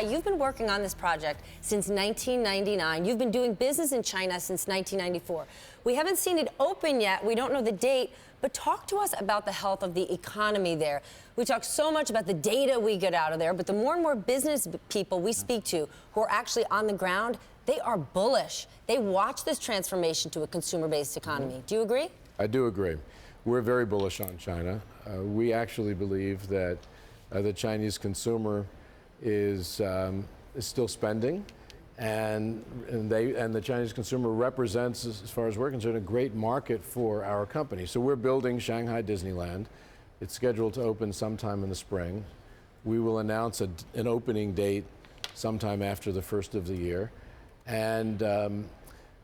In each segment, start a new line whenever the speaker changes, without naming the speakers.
You've been working on this project since 1999. You've been doing business in China since 1994. We haven't seen it open yet. We don't know the date, but talk to us about the health of the economy there. We talk so much about the data we get out of there, but the more and more business people we speak to who are actually on the ground, they are bullish. They watch this transformation to a consumer-based economy. Do you agree?
I do agree. We're very bullish on China. We actually believe that the Chinese consumer is still spending, and the Chinese consumer represents, as far as we're concerned, a great market for our company. So we're building Shanghai Disneyland. It's scheduled to open sometime in the spring. We will announce an opening date sometime after the first of the year, and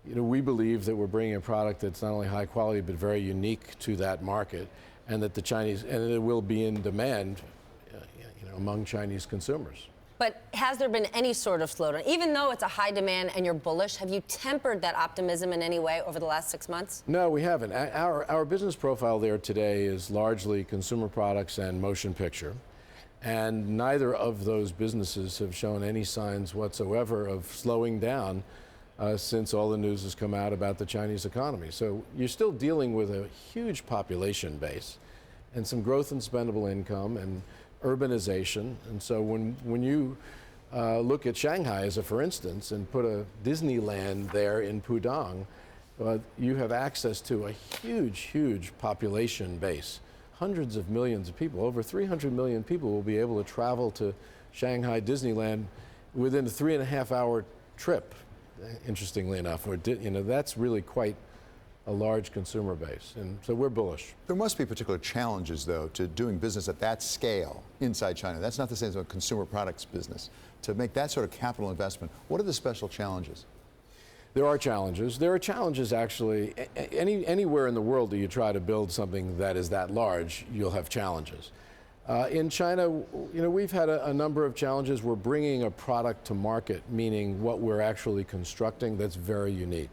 we believe that we're bringing a product that's not only high quality but very unique to that market, and that the Chinese, and it will be in demand among Chinese consumers.
But has there been any sort of slowdown? Even though it's a high demand and you're bullish, have you tempered that optimism in any way over the last 6 months?
No, we haven't. Our business profile there today is largely consumer products and motion picture. And neither of those businesses have shown any signs whatsoever of slowing down since all the news has come out about the Chinese economy. So you're still dealing with a huge population base and some growth in spendable income and urbanization. And so when you look at Shanghai as a for instance and put a Disneyland there in Pudong, you have access to a huge population base. Hundreds of millions of people, over 300 million people will be able to travel to Shanghai Disneyland within a 3.5-hour trip, interestingly enough. That's really quite a large consumer base, and so we're bullish.
There must be particular challenges, though, to doing business at that scale inside China. That's not the same as a consumer products business. To make that sort of capital investment, what are the special challenges?
There are challenges. There are challenges, actually. Anywhere in the world that you try to build something that is that large, you'll have challenges. In China, we've had a number of challenges. We're bringing a product to market, meaning what we're actually constructing, that's very unique.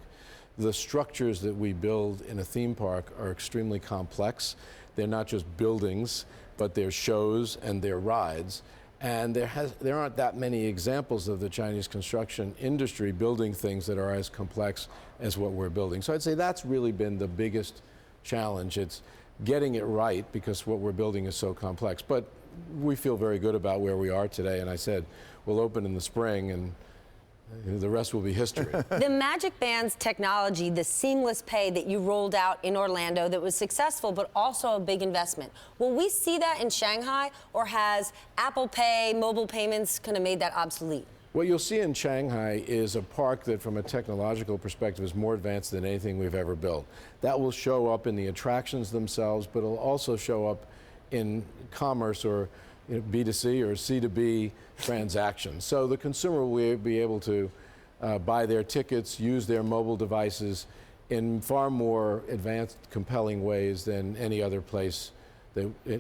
The structures that we build in a theme park are extremely complex. They're not just buildings, but they're shows and they're rides. And there aren't that many examples of the Chinese construction industry building things that are as complex as what we're building. So I'd say that's really been the biggest challenge. It's getting it right because what we're building is so complex. But we feel very good about where we are today. And I said, we'll open in the spring and the rest will be history.
The Magic Band's technology, the seamless pay that you rolled out in Orlando that was successful but also a big investment. Will we see that in Shanghai, or has Apple Pay, mobile payments kind of made that obsolete?
What you'll see in Shanghai is a park that from a technological perspective is more advanced than anything we've ever built. That will show up in the attractions themselves, but it'll also show up in commerce or B2C or C2B transactions. So the consumer will be able to buy their tickets, use their mobile devices in far more advanced, compelling ways than any other place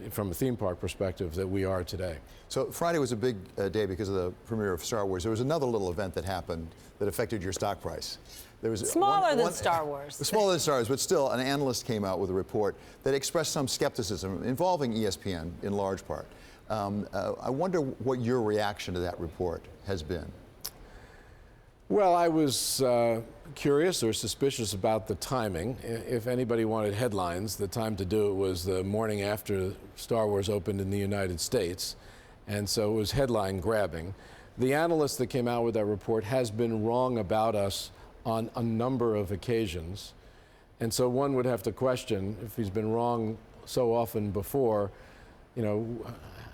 from a theme park perspective that we are today.
So Friday was a big day because of the premiere of Star Wars. There was another little event that happened that affected your stock price. There was
smaller than Star Wars.
Smaller than Star Wars, but still, an analyst came out with a report that expressed some skepticism involving ESPN in large part. I wonder what your reaction to that report has been.
Well, I was curious or suspicious about the timing. If anybody wanted headlines, the time to do it was the morning after Star Wars opened in the United States, and so it was headline grabbing. The analyst that came out with that report has been wrong about us on a number of occasions, and so one would have to question, if he's been wrong so often before,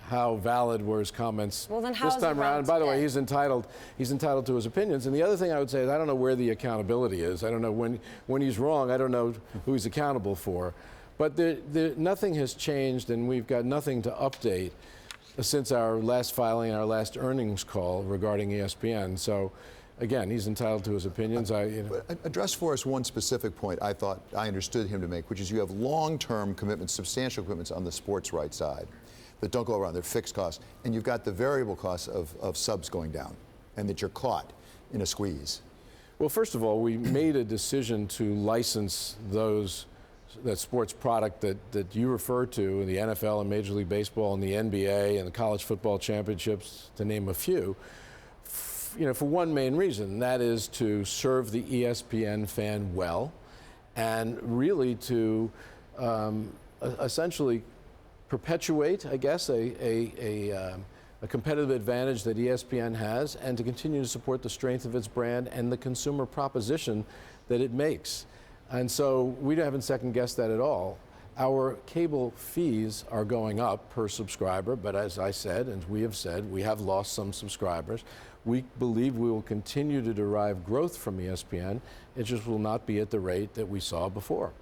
how valid were his comments this time around. And by the way, he's entitled to his opinions. And the other thing I would say is I don't know where the accountability is. I don't know when he's wrong. I don't know who he's accountable for. But nothing has changed, and we've got nothing to update since our last filing, our last earnings call regarding ESPN. So, again, he's entitled to his opinions.
Address for us one specific point I thought I understood him to make, which is you have long-term commitments, substantial commitments on the sports rights side that don't go around, they're fixed costs, and you've got the variable costs of subs going down, and that you're caught in a squeeze.
Well, first of all, we made a decision to license that sports product that you refer to in the NFL and Major League Baseball and the NBA and the college football championships, to name a few, for one main reason, and that is to serve the ESPN fan well, and really to essentially perpetuate, I guess, a competitive advantage that ESPN has, and to continue to support the strength of its brand and the consumer proposition that it makes. And so we haven't second-guessed that at all. Our cable fees are going up per subscriber, but as I said, and we have said, we have lost some subscribers. We believe we will continue to derive growth from ESPN. It just will not be at the rate that we saw before.